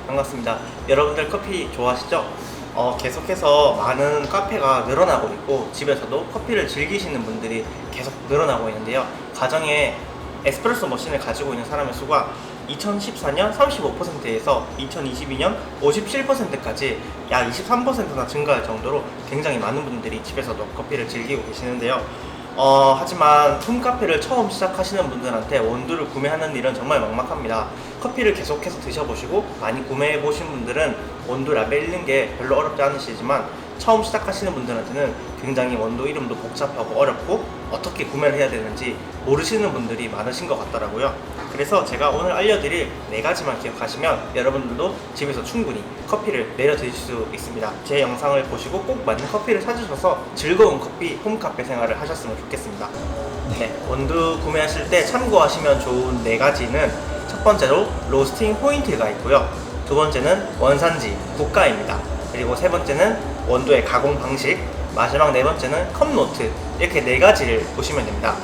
반갑습니다. 여러분들 커피 좋아하시죠? 계속해서 많은 카페가 늘어나고 있고 집에서도 커피를 즐기시는 분들이 계속 늘어나고 있는데요. 가정에 에스프레소 머신을 가지고 있는 사람의 수가 2014년 35%에서 2022년 57%까지 약 23%나 증가할 정도로 굉장히 많은 분들이 집에서도 커피를 즐기고 계시는데요. 하지만 홈카페를 처음 시작하시는 분들한테 원두를 구매하는 일은 정말 막막합니다. 커피를 계속해서 드셔보시고 많이 구매해보신 분들은 원두 라벨 읽는 게 별로 어렵지 않으시지만 처음 시작하시는 분들한테는 굉장히 원두 이름도 복잡하고 어렵고 어떻게 구매를 해야 되는지 모르시는 분들이 많으신 것 같더라고요. 그래서 제가 오늘 알려드릴 4가지만 기억하시면 여러분들도 집에서 충분히 커피를 내려 드실 수 있습니다. 제 영상을 보시고 꼭 맞는 커피를 찾으셔서 즐거운 커피 홈카페 생활을 하셨으면 좋겠습니다. 원두 구매하실 때 참고하시면 좋은 4가지는 첫 번째로 로스팅 포인트가 있고요. 두 번째는 원산지, 국가입니다. 그리고 세 번째는 원두의 가공 방식, 마지막 4번째는 컵노트, 이렇게 4가지를 보시면 됩니다.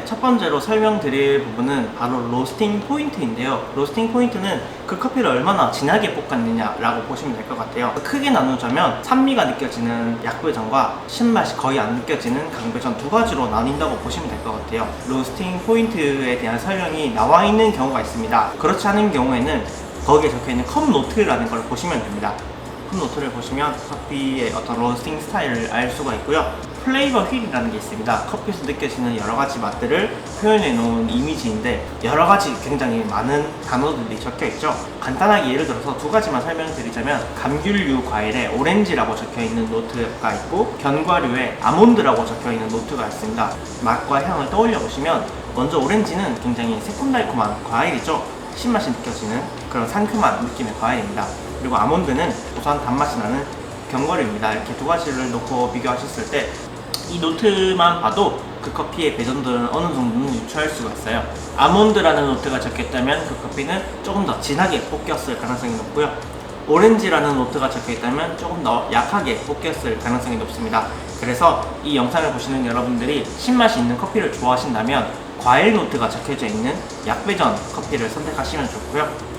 첫 번째로 설명드릴 부분은 바로 로스팅 포인트인데요. 로스팅 포인트는 그 커피를 얼마나 진하게 볶았느냐라고 보시면 될 것 같아요. 크게 나누자면 산미가 느껴지는 약배전과 신맛이 거의 안 느껴지는 강배전 2가지로 나뉜다고 보시면 될 것 같아요. 로스팅 포인트에 대한 설명이 나와 있는 경우가 있습니다. 그렇지 않은 경우에는 거기에 적혀있는 컵노트라는 걸 보시면 됩니다. 컵노트를 보시면 커피의 어떤 로스팅 스타일을 알 수가 있고요. 플레이버 휠이라는 게 있습니다. 커피에서 느껴지는 여러가지 맛들을 표현해 놓은 이미지인데 여러가지 굉장히 많은 단어들이 적혀 있죠. 간단하게 예를 들어서 2가지만 설명드리자면 감귤류 과일에 오렌지라고 적혀 있는 노트가 있고 견과류에 아몬드라고 적혀 있는 노트가 있습니다. 맛과 향을 떠올려 보시면 먼저 오렌지는 굉장히 새콤달콤한 과일이죠. 신맛이 느껴지는 그런 상큼한 느낌의 과일입니다. 그리고 아몬드는 고소한 단맛이 나는 견과류입니다. 이렇게 2가지를 놓고 비교하셨을 때 이 노트만 봐도 그 커피의 배전도는 어느 정도는 유추할 수가 있어요. 아몬드라는 노트가 적혀있다면 그 커피는 조금 더 진하게 볶였을 가능성이 높고요. 오렌지라는 노트가 적혀있다면 조금 더 약하게 볶였을 가능성이 높습니다. 그래서 이 영상을 보시는 여러분들이 신맛이 있는 커피를 좋아하신다면 과일 노트가 적혀져 있는 약배전 커피를 선택하시면 좋고요.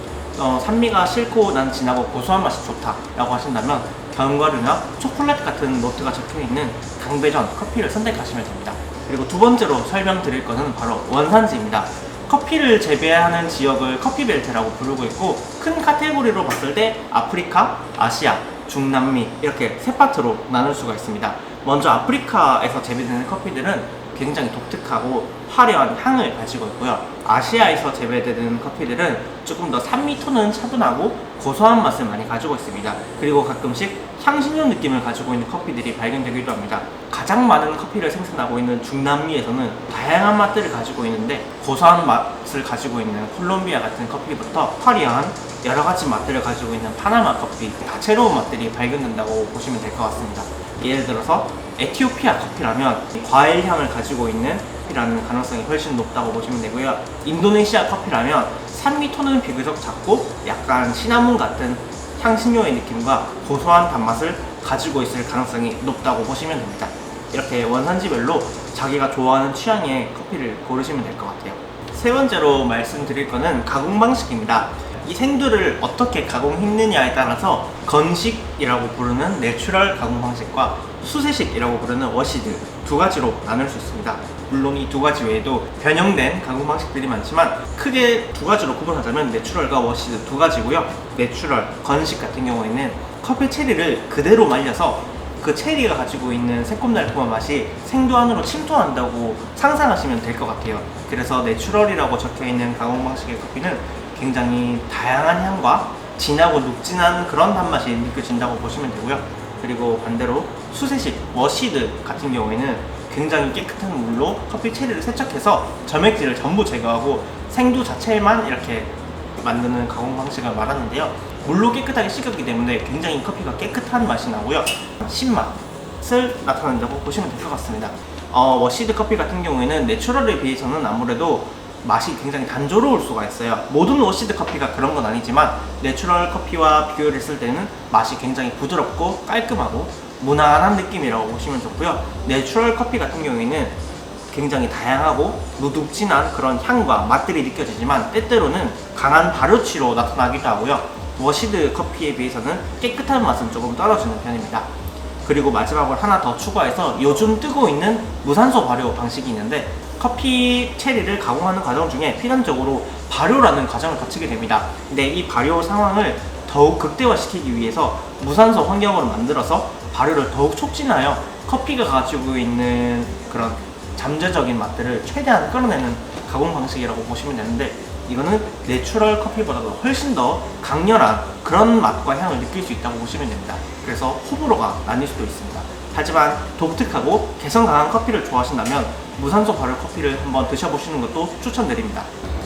산미가 싫고 난 진하고 고소한 맛이 좋다라고 하신다면 견과류나 초콜릿 같은 노트가 적혀있는 강배전 커피를 선택하시면 됩니다. 그리고 2번째로 설명드릴 것은 바로 원산지입니다. 커피를 재배하는 지역을 커피벨트라고 부르고 있고 큰 카테고리로 봤을 때 아프리카, 아시아, 중남미 이렇게 3파트로 나눌 수가 있습니다. 먼저 아프리카에서 재배되는 커피들은 굉장히 독특하고 화려한 향을 가지고 있고요. 아시아에서 재배되는 커피들은 조금 더 산미 톤은 차분하고 고소한 맛을 많이 가지고 있습니다. 그리고 가끔씩 향신료 느낌을 가지고 있는 커피들이 발견되기도 합니다. 가장 많은 커피를 생산하고 있는 중남미에서는 다양한 맛들을 가지고 있는데 고소한 맛을 가지고 있는 콜롬비아 같은 커피부터 화려한 여러가지 맛들을 가지고 있는 파나마 커피, 다채로운 맛들이 발견된다고 보시면 될 것 같습니다. 예를 들어서 에티오피아 커피라면 과일 향을 가지고 있는 커피라는 가능성이 훨씬 높다고 보시면 되고요. 인도네시아 커피라면 산미 톤은 비교적 작고 약간 시나몬 같은 향신료의 느낌과 고소한 단맛을 가지고 있을 가능성이 높다고 보시면 됩니다. 이렇게 원산지별로 자기가 좋아하는 취향의 커피를 고르시면 될 것 같아요. 3번째로 말씀드릴 거는 가공 방식입니다. 이 생두를 어떻게 가공했느냐에 따라서 건식이라고 부르는 내추럴 가공 방식과 수세식이라고 부르는 워시드 2가지로 나눌 수 있습니다. 물론 이 2가지 외에도 변형된 가공 방식들이 많지만 크게 2가지로 구분하자면 내추럴과 워시드 2가지고요. 내추럴, 건식 같은 경우에는 커피 체리를 그대로 말려서 그 체리가 가지고 있는 새콤달콤한 맛이 생두 안으로 침투한다고 상상하시면 될 것 같아요. 그래서 내추럴이라고 적혀있는 가공 방식의 커피는 굉장히 다양한 향과 진하고 눅진한 그런 단맛이 느껴진다고 보시면 되고요. 그리고 반대로 수세식, 워시드 같은 경우에는 굉장히 깨끗한 물로 커피 체리를 세척해서 점액질을 전부 제거하고 생두 자체만 이렇게 만드는 가공 방식을 말하는데요. 물로 깨끗하게 씻겼기 때문에 굉장히 커피가 깨끗한 맛이 나고요. 신맛을 나타낸다고 보시면 될 것 같습니다. 워시드 커피 같은 경우에는 내추럴에 비해서는 아무래도 맛이 굉장히 단조로울 수가 있어요. 모든 워시드 커피가 그런 건 아니지만 내추럴 커피와 비교를 했을 때는 맛이 굉장히 부드럽고 깔끔하고 무난한 느낌이라고 보시면 좋고요. 내추럴 커피 같은 경우에는 굉장히 다양하고 누둑진한 그런 향과 맛들이 느껴지지만 때때로는 강한 발효치로 나타나기도 하고요. 워시드 커피에 비해서는 깨끗한 맛은 조금 떨어지는 편입니다. 그리고 마지막으로 하나 더 추가해서 요즘 뜨고 있는 무산소 발효 방식이 있는데, 커피 체리를 가공하는 과정 중에 필연적으로 발효라는 과정을 거치게 됩니다. 근데 이 발효 상황을 더욱 극대화시키기 위해서 무산소 환경으로 만들어서 발효를 더욱 촉진하여 커피가 가지고 있는 그런 잠재적인 맛들을 최대한 끌어내는 가공 방식이라고 보시면 되는데, 이거는 내추럴 커피보다도 훨씬 더 강렬한 그런 맛과 향을 느낄 수 있다고 보시면 됩니다. 그래서 호불호가 나뉠 수도 있습니다. 하지만 독특하고 개성 강한 커피를 좋아하신다면 무산소 발효 커피를 한번 드셔보시는 것도 추천드립니다.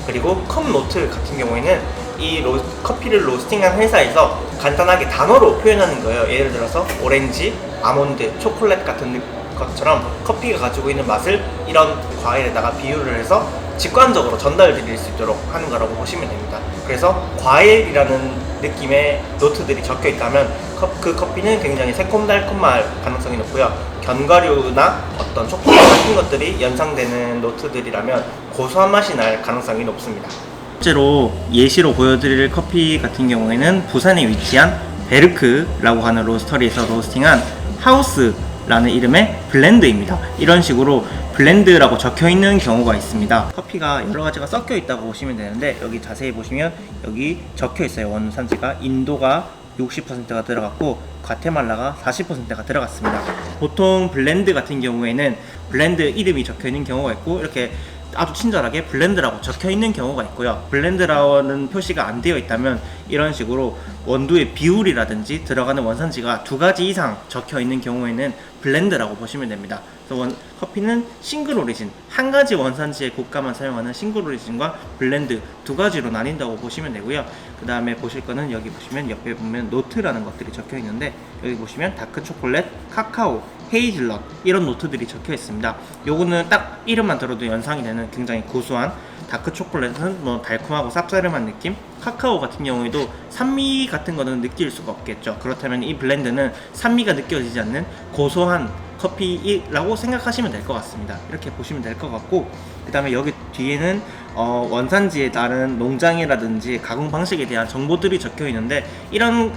그리고 컵 노트 같은 경우에는 이 커피를 로스팅한 회사에서 간단하게 단어로 표현하는 거예요. 예를 들어서 오렌지, 아몬드, 초콜릿 같은 것처럼 커피가 가지고 있는 맛을 이런 과일에다가 비유를 해서 직관적으로 전달드릴 수 있도록 하는 거라고 보시면 됩니다. 그래서 과일이라는 느낌의 노트들이 적혀 있다면 그 커피는 굉장히 새콤달콤할 가능성이 높고요. 견과류나 어떤 초콜릿 같은 것들이 연상되는 노트들이라면 고소한 맛이 날 가능성이 높습니다. 실제로 예시로 보여드릴 커피 같은 경우에는 부산에 위치한 베르크라고 하는 로스터리에서 로스팅한 하우스라는 이름의 블렌드입니다. 이런 식으로 블렌드라고 적혀 있는 경우가 있습니다. 커피가 여러 가지가 섞여 있다고 보시면 되는데, 여기 자세히 보시면 여기 적혀 있어요. 원산지가 인도가 60%가 들어갔고 과테말라가 40%가 들어갔습니다. 보통 블렌드 같은 경우에는 블렌드 이름이 적혀 있는 경우가 있고, 이렇게 아주 친절하게 블렌드라고 적혀 있는 경우가 있고요. 블렌드라는 표시가 안 되어 있다면 이런 식으로 원두의 비율이라든지 들어가는 원산지가 2가지 이상 적혀 있는 경우에는 블렌드라고 보시면 됩니다. 그래서 커피는 싱글 오리진, 한 가지 원산지의 고가만 사용하는 싱글 오리진과 블렌드 2가지로 나뉜다고 보시면 되고요. 그 다음에 보실 거는 여기 보시면 옆에 보면 노트라는 것들이 적혀 있는데, 여기 보시면 다크 초콜릿, 카카오, 헤이즐넛 이런 노트들이 적혀 있습니다. 요거는 딱 이름만 들어도 연상이 되는 굉장히 고소한, 다크 초콜릿은 뭐 달콤하고 쌉싸름한 느낌, 카카오 같은 경우에도 산미 같은 거는 느낄 수가 없겠죠. 그렇다면 이 블렌드는 산미가 느껴지지 않는 고소한 커피라고 생각하시면 될 것 같습니다. 이렇게 보시면 될 것 같고, 그 다음에 여기 뒤에는 원산지에 따른 농장이라든지 가공 방식에 대한 정보들이 적혀 있는데, 이런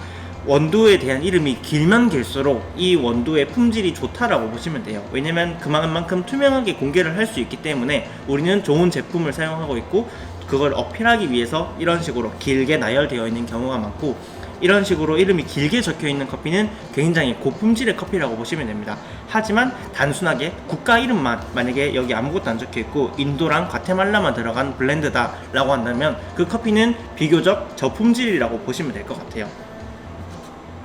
원두에 대한 이름이 길면 길수록 이 원두의 품질이 좋다라고 보시면 돼요. 왜냐면 그만큼 투명하게 공개를 할 수 있기 때문에 우리는 좋은 제품을 사용하고 있고, 그걸 어필하기 위해서 이런 식으로 길게 나열되어 있는 경우가 많고, 이런 식으로 이름이 길게 적혀 있는 커피는 굉장히 고품질의 커피라고 보시면 됩니다. 하지만 단순하게 국가 이름만, 만약에 여기 아무것도 안 적혀 있고 인도랑 과테말라만 들어간 블렌드다 라고 한다면 그 커피는 비교적 저품질이라고 보시면 될 것 같아요.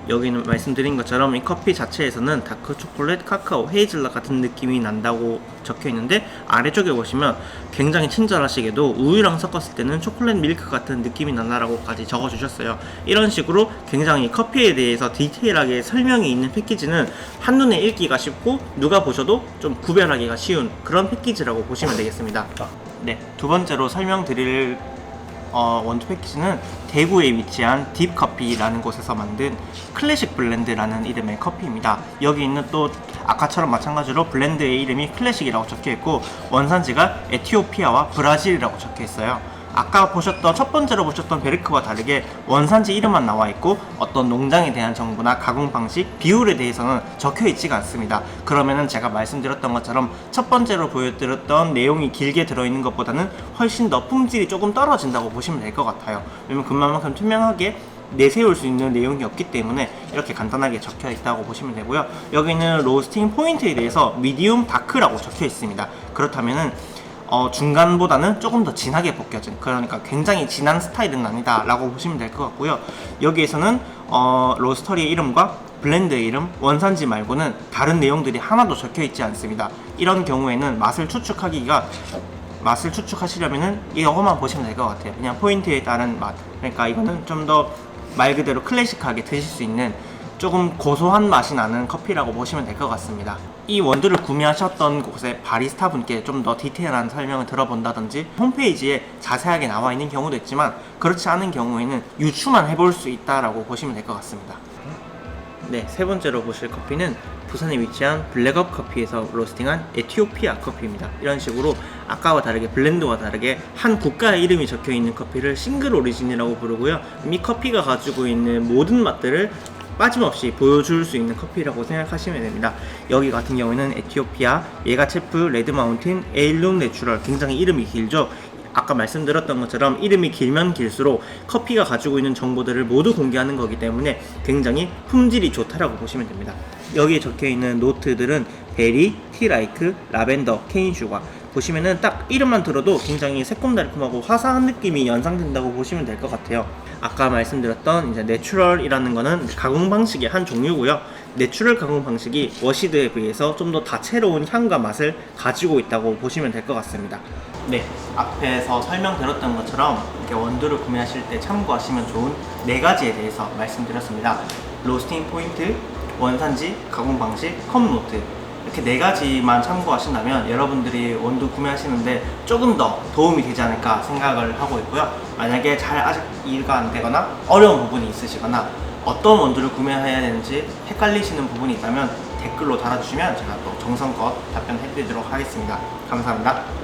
여기는 말씀드린 것처럼 이 커피 자체에서는 다크 초콜릿, 카카오, 헤이즐넛 같은 느낌이 난다고 적혀 있는데, 아래쪽에 보시면 굉장히 친절하시게도 우유랑 섞었을 때는 초콜릿 밀크 같은 느낌이 난다라고까지 적어주셨어요. 이런 식으로 굉장히 커피에 대해서 디테일하게 설명이 있는 패키지는 한눈에 읽기가 쉽고 누가 보셔도 좀 구별하기가 쉬운 그런 패키지라고 보시면 되겠습니다. 네, 두 번째로 설명드릴 원두 패키지는 대구에 위치한 딥커피라는 곳에서 만든 클래식 블렌드라는 이름의 커피입니다. 여기 있는 또 아까처럼 마찬가지로 블렌드의 이름이 클래식이라고 적혀 있고, 원산지가 에티오피아와 브라질이라고 적혀 있어요. 아까 첫 번째로 보셨던 베르크와 다르게 원산지 이름만 나와 있고 어떤 농장에 대한 정보나 가공 방식, 비율에 대해서는 적혀 있지가 않습니다. 그러면은 제가 말씀드렸던 것처럼 첫 번째로 보여드렸던 내용이 길게 들어있는 것보다는 훨씬 더 품질이 조금 떨어진다고 보시면 될 것 같아요. 왜냐면 그만큼 투명하게 내세울 수 있는 내용이 없기 때문에 이렇게 간단하게 적혀 있다고 보시면 되고요. 여기는 로스팅 포인트에 대해서 미디움 다크라고 적혀 있습니다. 그렇다면은 중간보다는 조금 더 진하게 볶여진, 그러니까 굉장히 진한 스타일은 아니다 라고 보시면 될 것 같고요. 여기에서는 로스터리의 이름과 블렌드의 이름, 원산지 말고는 다른 내용들이 하나도 적혀 있지 않습니다. 이런 경우에는 맛을 추측하시려면은 이거만 보시면 될 것 같아요. 그냥 포인트에 따른 맛, 그러니까 이거는 좀 더 말 그대로 클래식하게 드실 수 있는 조금 고소한 맛이 나는 커피라고 보시면 될 것 같습니다. 이 원두를 구매하셨던 곳의 바리스타 분께 좀 더 디테일한 설명을 들어본다든지 홈페이지에 자세하게 나와 있는 경우도 있지만, 그렇지 않은 경우에는 유추만 해볼 수 있다라고 보시면 될 것 같습니다. 네, 세 번째로 보실 커피는 부산에 위치한 블랙업 커피에서 로스팅한 에티오피아 커피입니다. 이런 식으로 아까와 다르게 블렌드와 다르게 한 국가의 이름이 적혀 있는 커피를 싱글 오리진이라고 부르고요. 이 커피가 가지고 있는 모든 맛들을 빠짐없이 보여줄 수 있는 커피라고 생각하시면 됩니다. 여기 같은 경우에는 에티오피아, 예가체프, 레드마운틴, 에일룸 내추럴, 굉장히 이름이 길죠. 아까 말씀드렸던 것처럼 이름이 길면 길수록 커피가 가지고 있는 정보들을 모두 공개하는 거기 때문에 굉장히 품질이 좋다라고 보시면 됩니다. 여기에 적혀 있는 노트들은 베리, 티라이크, 라벤더, 케인슈가, 보시면은 딱 이름만 들어도 굉장히 새콤달콤하고 화사한 느낌이 연상된다고 보시면 될 것 같아요. 아까 말씀드렸던 이제 내추럴이라는 거는 가공 방식의 한 종류고요. 내추럴 가공 방식이 워시드에 비해서 좀 더 다채로운 향과 맛을 가지고 있다고 보시면 될 것 같습니다. 네, 앞에서 설명드렸던 것처럼 이렇게 원두를 구매하실 때 참고하시면 좋은 4가지에 대해서 말씀드렸습니다. 로스팅 포인트, 원산지, 가공 방식, 컵 노트, 이렇게 4가지만 참고하신다면 여러분들이 원두 구매하시는데 조금 더 도움이 되지 않을까 생각을 하고 있고요. 만약에 아직 이해가 안 되거나 어려운 부분이 있으시거나 어떤 원두를 구매해야 되는지 헷갈리시는 부분이 있다면 댓글로 달아주시면 제가 또 정성껏 답변해 드리도록 하겠습니다. 감사합니다.